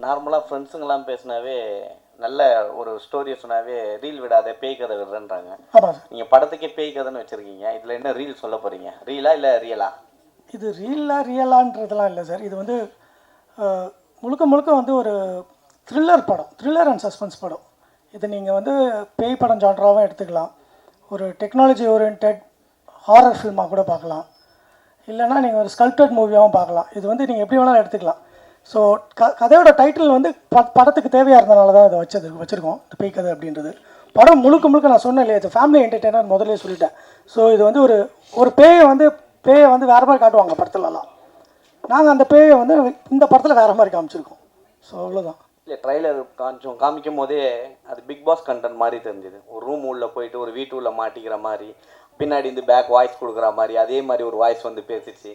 நார்மலாக ஃப்ரெண்ட்ஸுங்கெல்லாம் பேசினாவே நல்ல ஒரு ஸ்டோரியை சொன்னாவே ரீல் விடாத பேய் கதை விடுறேன்றாங்க. ஆமாம் சார். நீங்கள் படத்துக்கே பேய் கதைன்னு வச்சுருக்கீங்க, இதில் என்ன ரீல் சொல்ல போகிறீங்க? ரீலா இல்லை ரியலா? இது ரியலான்றதுலாம் இல்லை சார். இது வந்து முழுக்க முழுக்க வந்து ஒரு த்ரில்லர் படம், த்ரில்லர் அண்ட் சஸ்பென்ஸ் படம். இது நீங்கள் வந்து பேய் படம் ஜான்ராகவும் எடுத்துக்கலாம், ஒரு டெக்னாலஜி ஓரியன்ட் ஹாரர் ஃபில்மாக கூட பார்க்கலாம், இல்லைனா நீங்கள் ஒரு ஸ்கல்ப்டட் மூவியாகவும் பார்க்கலாம். இது வந்து நீங்கள் எப்படி வேணாலும் எடுத்துக்கலாம். ஸோ கதையோட டைட்டில் வந்து படத்துக்கு தேவையாக இருந்தனால தான் இதை வச்சுருக்கோம், இந்த பேய் கதை அப்படின்றது. படம் முழுக்க முழுக்க நான் சொன்னேன் இல்லையா, இது ஃபேமிலி என்டர்டெய்னர் முதலே சொல்லிட்டேன். ஸோ இது வந்து ஒரு பேயை வந்து வேறு மாதிரி காட்டுவாங்க படத்துலலாம். நாங்கள் அந்த பேயை வந்து இந்த படத்தில் வேறு மாதிரி காமிச்சிருக்கோம். ஸோ அவ்வளோதான். இல்லை, ட்ரைலர் கொஞ்சம் காமிக்கும் போதே அது பிக் பாஸ் கண்டென்ட் மாதிரி தெரிஞ்சுது. ஒரு ரூம் உள்ளே போயிட்டு ஒரு வீட்டு உள்ளே மாட்டிக்கிற மாதிரி, பின்னாடி இந்த பேக் வாய்ஸ் கொடுக்குற மாதிரி, அதே மாதிரி ஒரு வாய்ஸ் வந்து பேசிச்சு.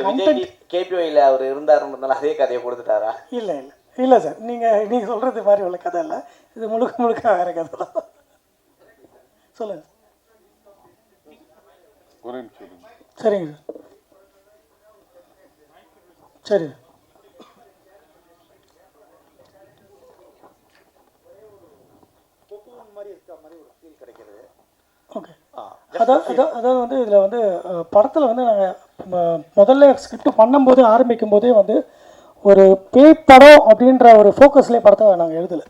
விஜய் கேபிஒயில் அவர் இருந்தாருன்றதுனால அதே கதையை கொடுத்துட்டாரா? இல்லை சார், நீங்கள் சொல்கிறது மாதிரி உள்ள கதை இல்லை, இது முழுக்க வேறு கதை தான். சொல்லுங்கள். சரிங்க சார். சரி. ஓகே. அதாவது வந்து இதில் வந்து படத்தில் வந்து நாங்கள் முதல்ல ஸ்கிரிப்ட் பண்ணும்போது ஆரம்பிக்கும் போதே வந்து ஒரு பேய் படம் அப்படின்ற ஒரு ஃபோக்கஸ்லேயே படத்தை நாங்கள் எழுதலை.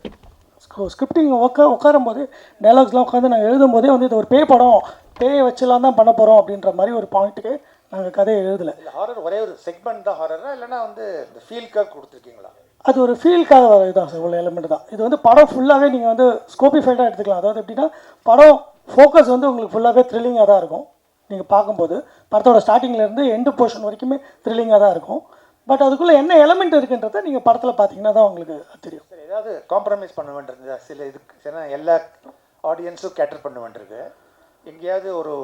ஸ்கிரிப்டிங் உட்காரும் போது டைலாக்ஸ்லாம் உட்காந்து நாங்கள் எழுதும் போதே வந்து இது ஒரு பேய் படம், பேயை வச்சுலாம் தான் பண்ண போகிறோம் அப்படின்ற மாதிரி ஒரு பாயிண்ட்டுக்கு நாங்கள் கதையை எழுதலை. ஹாரர் ஒரே ஒரு செக்மெண்ட் தான் ஹாரரா, இல்லைனா வந்து இந்த ஃபீல்காக கொடுத்துருக்கீங்களா? அது ஒரு ஃபீல்காக வர இதுதான் சார், உள்ள எலிமெண்ட் தான். இது வந்து படம் ஃபுல்லாகவே நீங்கள் வந்து ஸ்கோபிஃபைடாக எடுத்துக்கலாம். அதாவது எப்படின்னா படம் ஃபோக்கஸ் வந்து உங்களுக்கு ஃபுல்லாகவே த்ரில்லிங்காக தான் இருக்கும். நீங்கள் பார்க்கும்போது படத்தோட ஸ்டார்டிங்லேருந்து எண்டு போர்ஷன் வரைக்குமே த்ரில்லிங்காக தான் இருக்கும். பட் அதுக்குள்ளே என்ன எலிமெண்ட் இருக்குன்றதை நீங்கள் படத்தில் பார்த்தீங்கன்னா தான் உங்களுக்கு தெரியும். சார், ஏதாவது காம்ப்ரமைஸ் பண்ண வேண்டியிருந்தா சில இதுக்கு எல்லா ஆடியன்ஸும் கேட்டர் பண்ண வேண்டியிருக்கு, எங்கேயாவது ஒரு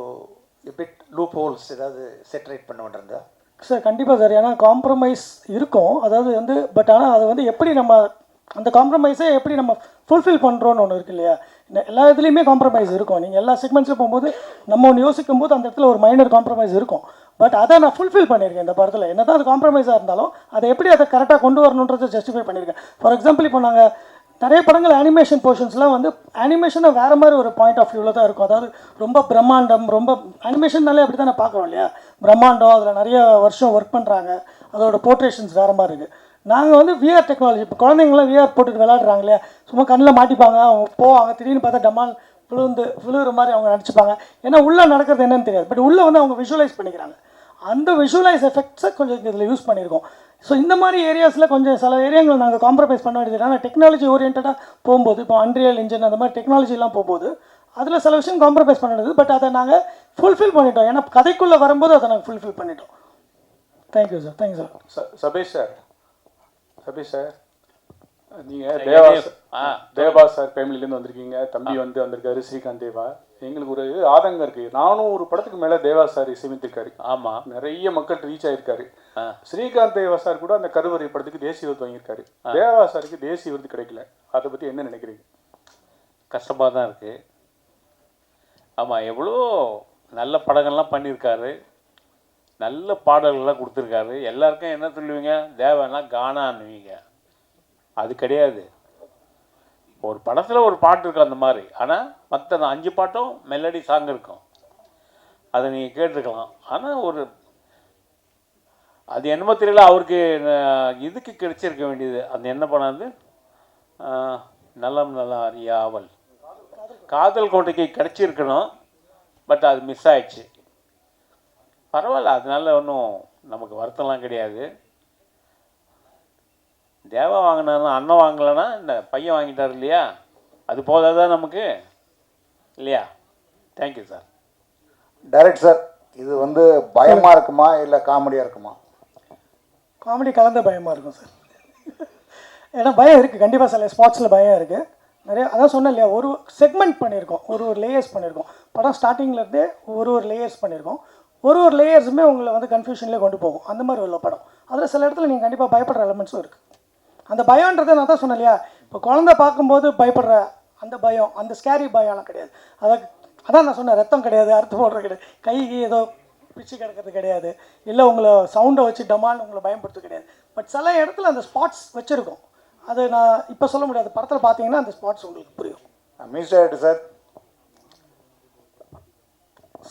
பிட் லூப் ஹோல்ஸ் ஏதாவது செட்ரேட் பண்ண வேண்டியிருந்தா? சார் கண்டிப்பாக சார், ஏன்னா காம்ப்ரமைஸ் இருக்கும். அதாவது வந்து பட் ஆனால் அதை வந்து எப்படி நம்ம அந்த காம்ப்ரமைஸை எப்படி நம்ம ஃபுல்ஃபில் பண்ணுறோன்னு ஒன்று இருக்குது இல்லையா. எல்லா இதுலேயுமே காம்ப்ரமைஸ் இருக்கும். நீங்கள் எல்லா செக்மெண்ட்ஸில் போகும்போது நம்ம ஒன்று யோசிக்கும் போது அந்த இடத்துல ஒரு மைனர் காம்ப்ரமைஸ் இருக்கும். பட் அதை நான் ஃபுல்ஃபில் பண்ணியிருக்கேன் இந்த படத்தில். என்ன தான் அது காம்ப்ரமைஸாக இருந்தாலும் அதை எப்படி அதை கரெக்டாக கொண்டு வரணுன்றதை ஜஸ்டிஃபை பண்ணியிருக்கேன். ஃபார் எக்ஸாம்பிள், இப்போ நாங்கள் நிறைய படங்கள் அனிமேஷன் போர்ஷன்ஸ்லாம் வந்து அனிமேஷனை வேறு மாதிரி ஒரு பாயிண்ட் ஆஃப் வியூவில் தான் இருக்கும். அதாவது ரொம்ப பிரம்மாண்டம், ரொம்ப அனிமேஷன்னாலே அப்படி தான் நான் பார்க்குறோம் இல்லையா, பிரம்மாண்டம், அதில் நிறைய வருஷம் ஒர்க் பண்ணுறாங்க, அதோட போர்ட்ரேஷன்ஸ் வேறு மாதிரி இருக்குது. நாங்கள் வந்து விஆர் டெக்னாலஜி, இப்போ குழந்தைங்களாம் விஆர் போட்டுட்டு விளையாடுறாங்க இல்லையா, சும்மா கண்ணில் மாட்டிப்பாங்க, அவங்க போவாங்க, திடீர்னு பார்த்தா டமால் விழுகிற மாதிரி அவங்க நினச்சிப்பாங்க. ஏன்னா உள்ளே நடக்கிறது என்னன்னு தெரியாது, பட் உள்ளே வந்து அவங்க விஷுவலைஸ் பண்ணிக்கிறாங்க. அந்த விஷுவலைஸ் எஃபெக்ட்ஸை கொஞ்சம் இதில் யூஸ் பண்ணியிருக்கோம். ஸோ இந்த மாதிரி ஏரியாஸில் கொஞ்சம் சில ஏரியாங்களை நாங்கள் காம்ப்ரமைஸ் பண்ண வேண்டியது. ஆனால் டெக்னாலஜி ஓரியன்டாக போகும்போது, இப்போ அன்ரியல் இன்ஜின் அந்த மாதிரி டெக்னாலஜிலாம் போகும்போது அதில் சில விஷயம் காம்ப்ரமைஸ் பண்ண வேண்டியது. பட் அதை நாங்கள் ஃபுல்ஃபில் பண்ணிட்டோம். ஏன்னா கதைக்குள்ளே வரும்போது அதை நாங்கள் ஃபுல்ஃபில் பண்ணிட்டோம். Thank you sir. Thank you sir. Sabeesh sir, நீங்கள் தேவா சார் ஃபேமிலிலேருந்து வந்திருக்கீங்க. தம்பி வந்திருக்காரு ஸ்ரீகாந்த் தேவா. எங்களுக்கு ஒரு ஆதங்கம் இருக்குது. நானும் ஒரு படத்துக்கு மேலே தேவா சார் இசையமைத்திருக்காரு. ஆமாம், நிறைய மக்கள் ரீச் ஆகிருக்காரு. ஸ்ரீகாந்த் தேவா சார் கூட அந்த கருவறை படத்துக்கு தேசிய விருது வாங்கியிருக்காரு. தேவா சாருக்கு தேசிய விருது கிடைக்கல. அதை பற்றி என்ன நினைக்கிறீங்க? கஷ்டமாக தான் இருக்குது. ஆமாம், எவ்வளோ நல்ல படங்கள்லாம் பண்ணியிருக்காரு, நல்ல பாடல்கள்லாம் கொடுத்துருக்காரு. எல்லாருக்கும் என்ன சொல்லுவீங்க, தேவனா கானான்னுவீங்க. அது கிடையாது. ஒரு படத்தில் ஒரு பாட்டு இருக்கும் அந்த மாதிரி. ஆனால் மற்ற 5 பாட்டும் மெலடி சாங் இருக்கும், அதை நீங்கள் கேட்டிருக்கலாம். ஆனால் அது என்னமோ தெரியல, அவருக்கு இதுக்கு கிடைச்சிருக்க வேண்டியது அந்த என்ன படம், அது நலம் நல்லா அறியாவல், காதல் கோட்டைக்கு கிடைச்சிருக்கணும். பட் அது மிஸ் ஆயிடுச்சு. பரவாயில்ல, அதனால ஒன்றும் நமக்கு வருத்தம்லாம் கிடையாது. தேவா வாங்கினா அண்ணன் வாங்கலைன்னா இந்த பையன் வாங்கிட்டார் இல்லையா, அது போதாதான் நமக்கு இல்லையா. Thank you sir. டைரக்ட் சார், இது பயமாக இருக்குமா இல்லை காமெடியாக இருக்குமா? காமெடி கலந்த பயமாக இருக்கும் சார். ஏன்னா பயம் இருக்குது கண்டிப்பாக, சில ஸ்பாட்ஸில் பயம் இருக்குது நிறைய. அதான் சொன்னேன் இல்லையா, ஒரு செக்மெண்ட் பண்ணியிருக்கோம், ஒரு லேயர்ஸ் பண்ணியிருக்கோம். படம் ஸ்டார்டிங்லேருந்தே ஒரு லேயர்ஸ் பண்ணியிருக்கோம். ஒரு லேயர்ஸுமே உங்களை கன்ஃபியூஷன்லேயே கொண்டு போகும். அந்த மாதிரி உள்ள படம். அதில் சில இடத்துல நீங்கள் கண்டிப்பாக பயப்படுற எலமெண்ட்ஸும் இருக்குது. அந்த பயன்றதை நான் தான் சொன்னேன் இல்லையா, இப்போ குழந்தை பார்க்கும்போது பயப்படுற அந்த பயம், அந்த ஸ்கேரி பயம்லாம் கிடையாது. அதான் நான் சொன்னேன், ரத்தம் கிடையாது, அறுத்து போடுறது கிடையாது, கைக்கு ஏதோ பிச்சு கிடக்கிறது கிடையாது, இல்லை உங்களை சவுண்டை வச்சு டமால்னு உங்களை பயன்படுத்த கிடையாது. பட் சில இடத்துல அந்த ஸ்பாட்ஸ் வச்சுருக்கோம். அது நான் இப்போ சொல்ல முடியாது, படத்தில் பார்த்தீங்கன்னா அந்த ஸ்பாட்ஸ் உங்களுக்கு புரியும். மியூசிக் டைரக்டர் சார்,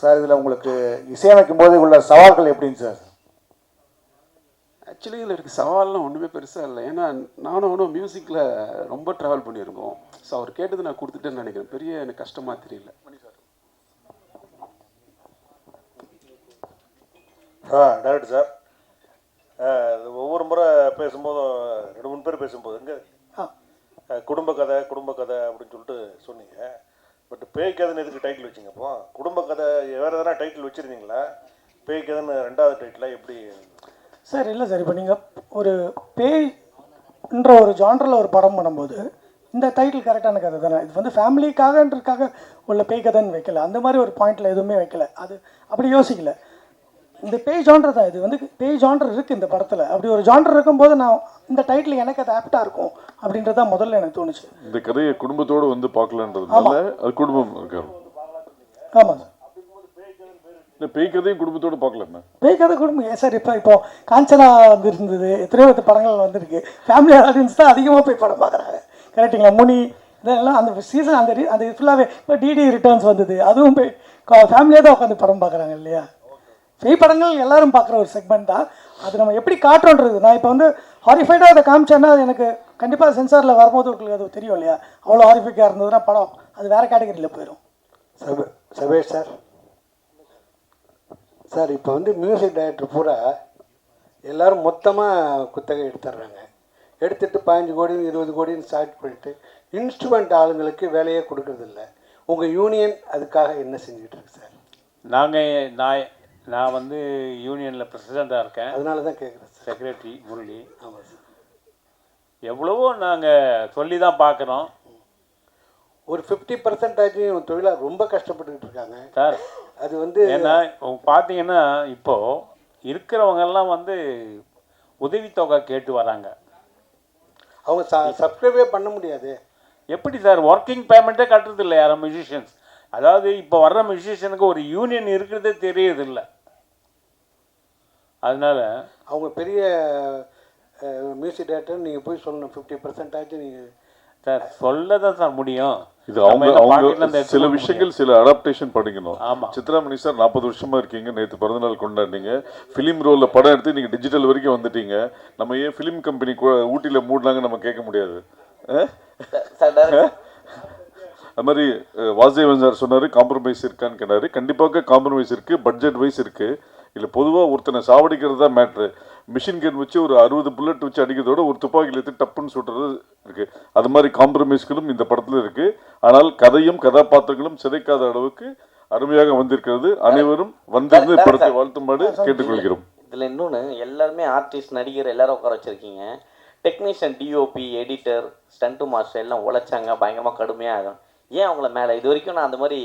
சார் இதில் உங்களுக்கு இசையமைக்கும் போது உள்ள சவால்கள் எப்படின்னு சார்? ஆக்சுவலி இதில் இருக்க சவால்லாம் ஒன்றுமே பெருசாக இல்லை. ஏன்னா நானும் அவனும் மியூசிக்கில் ரொம்ப ட்ராவல் பண்ணியிருக்கோம். ஸோ அவர் கேட்டது நான் கொடுத்துட்டேன்னு நினைக்கிறேன். பெரிய எனக்கு கஷ்டமாக தெரியல. டைரக்டர் சார், ஒவ்வொரு முறை பேசும்போதும் 2-3 பேர் பேசும்போது இங்கே குடும்ப கதை அப்படின்னு சொல்லிட்டு சொன்னீங்க. பட் பேய் கதைன்னு எதுக்கு டைட்டில் வச்சிங்க? அப்போ குடும்ப கதை வேறு எதனா டைட்டில் வச்சுருந்தீங்களா? பேய் கதைன்னு 2வது டைட்டிலாக எப்படி சார்? இல்லை சார், இப்போ நீங்கள் ஒரு பேய்ன்ற ஒரு ஜான்ரில் ஒரு படம் பண்ணும்போது இந்த டைட்டில் கரெக்டான கதை தானே. இது வந்து ஃபேமிலிக்காகன்றதுக்காக உள்ள பேய் கதைன்னு வைக்கல, அந்த மாதிரி ஒரு பாயிண்டில் எதுவுமே வைக்கல. அது அப்படி யோசிக்கல. இந்த பேய் ஜான்டர் தான், இது வந்து பேய் ஜான்டர் இருக்குது இந்த படத்தில். அப்படி ஒரு ஜான்டர் இருக்கும்போது நான் இந்த டைட்டில் எனக்கு அது ஆப்டாக இருக்கும் அப்படின்றதான் முதல்ல எனக்கு தோணுச்சு. இந்த கதையை குடும்பத்தோடு வந்து பார்க்கலான்றதுனால அது குடும்பம் இருக்காரு. ஆமாம் சார், இந்த பேய் கதையும் குடும்பத்தோடு பார்க்கலாமே. பேய் கதை குடும்பம் ஏன் சார்? இப்போ காஞ்சனா வந்து இருந்தது, எத்தனையோ படங்கள் வந்திருக்கு. ஃபேமிலி ஆடியன்ஸ் தான் அதிகமாக போய் படம் பார்க்குறாங்க, கரெக்டுங்களா? முனி இதெல்லாம் அந்த சீசன் அந்த ஃபுல்லாகவே இப்போ டிடி ரிட்டர்ன்ஸ் வந்தது, அதுவும் போய் ஃபேமிலியாக தான் உட்காந்து படம் பார்க்குறாங்க இல்லையா? பேய் படங்கள் எல்லாரும் பார்க்குற ஒரு செக்மெண்ட் தான். அது நம்ம எப்படி காட்டுறோன்றது. நான் இப்போ வந்து ஹாரிஃபைடாக அதை காமிச்சேன்னா அது எனக்கு கண்டிப்பாக சென்சாரில் வரும்போது உங்களுக்கு அது தெரியும் இல்லையா? அவ்வளோ ஹாரிஃபைக்காக இருந்ததுன்னா படம் அது வேறு கேட்டகரியில் போயிடும். சபேஷ் சார், சார் இப்போ வந்து மியூசிக் டைரக்டர் பூரா எல்லோரும் மொத்தமாக குத்தகை எடுத்துடுறாங்க. எடுத்துகிட்டு 15 கோடி 20 கோடின்னு ஸ்டார்ட் பண்ணிட்டு இன்ஸ்ட்ருமெண்ட் ஆளுங்களுக்கு வேலையே கொடுக்கறதில்ல. உங்கள் யூனியன் அதுக்காக என்ன செஞ்சுட்டு இருக்கு சார்? நான் வந்து யூனியனில் பிரசிடெண்ட்டாக இருக்கேன். அதனால தான் கேட்குறேன் சார். செக்ரட்டரி முரளி. ஆமாம் சார். எவ்வளவோ நாங்கள் சொல்லி தான் பார்க்குறோம். ஒரு 50% தொழிலாளர் ரொம்ப கஷ்டப்பட்டுக்கிட்டு இருக்காங்க சார். அது வந்து ஏன்னா பார்த்தீங்கன்னா இப்போது இருக்கிறவங்கெல்லாம் வந்து உதவித்தொகை கேட்டு வராங்க. அவங்க சப்ஸ்கிரைபே பண்ண முடியாது. எப்படி சார்? ஒர்க்கிங் பேமெண்ட்டே கட்டுறது இல்லை யாரும் மியூசிஷியன்ஸ். அதாவது இப்போ வர்ற மியூசிஷியனுக்கு ஒரு யூனியன் இருக்கிறதே தெரியறதில்லை. அதனால அவங்க பெரிய மியூசிக் டைரக்டர் நீங்கள் போய் சொல்லணும் 50% நீங்கள் சார் சொல்ல தான் சார் முடியும். இது அவங்க சில விஷயங்கள் சில அடாப்டேஷன் பண்ணிக்கணும். ஆமாம். சித்ராமணி சார் 40 வருஷமா இருக்கீங்க. நேற்று பிறந்தநாள் கொண்டாடினீங்க. ஃபிலிம் ரோலில் படம் எடுத்து நீங்கள் டிஜிட்டல் வரைக்கும் வந்துட்டீங்க. நம்ம ஏன் ஃபிலிம் கம்பெனி ஊட்டியில் மூடினாங்க நம்ம கேட்க முடியாது. அது மாதிரி வாசுதேவன் சார் சொன்னார் காம்ப்ரமைஸ் இருக்கான்னு கேட்டார். கண்டிப்பாக காம்ப்ரமைஸ் இருக்குது, பட்ஜெட் வைஸ் இருக்குது. இல்லை பொதுவாக ஒருத்தனை சாவடிக்கிறது தான் மேட்ரு. மிஷின் கன் வச்சு ஒரு 60 புல்லட் வச்சு அடிக்கிறதோட ஒரு துப்பாக்கியில் எடுத்து டப்புன்னு சுட்டுறது இருக்குது. அது மாதிரி காம்ப்ரமைஸ்களும் இந்த படத்தில் இருக்குது. ஆனால் கதையும் கதாபாத்திரங்களும் சிதைக்காத அளவுக்கு அருமையாக வந்திருக்கிறது. அனைவரும் வந்திருந்து படத்தை வாழ்த்துமாறு கேட்டுக்கொள்கிறோம். இதில் இன்னொன்று, எல்லாருமே ஆர்டிஸ்ட் நடிகர் எல்லாரும் உட்கார வச்சுருக்கீங்க. Technician, DOP, editor, stunt master எல்லாம் உழைச்சாங்க பயங்கரமாக கடுமையாக. ஏன் அவங்கள மேலே இது வரைக்கும் நான் அந்த மாதிரி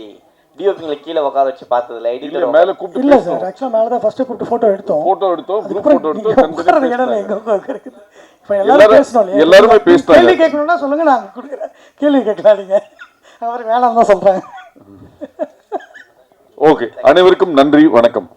டிஓபிங்களை கீழே உட்கார வச்சு பார்த்ததில்ல. எடிட்டர் மேலே கூப்பிட்டு இல்லை சார், ஆக்சுவலாக மேலே தான் ஃபஸ்ட்டு கூப்பிட்டு ஃபோட்டோ எடுத்தோம். குரூப் ஃபோட்டோ எடுத்தோம். இப்போ எல்லாரும் பேசணும். எல்லாருமே பேசுறாங்க. கேள்வி கேட்கணும்னா சொல்லுங்க, நான் கொடுக்குறேன். கேள்வி கேட்கலாம் நீங்கள், அவர் வேணாம் தான் சொல்கிறாங்க. ஓகே, அனைவருக்கும் நன்றி, வணக்கம்.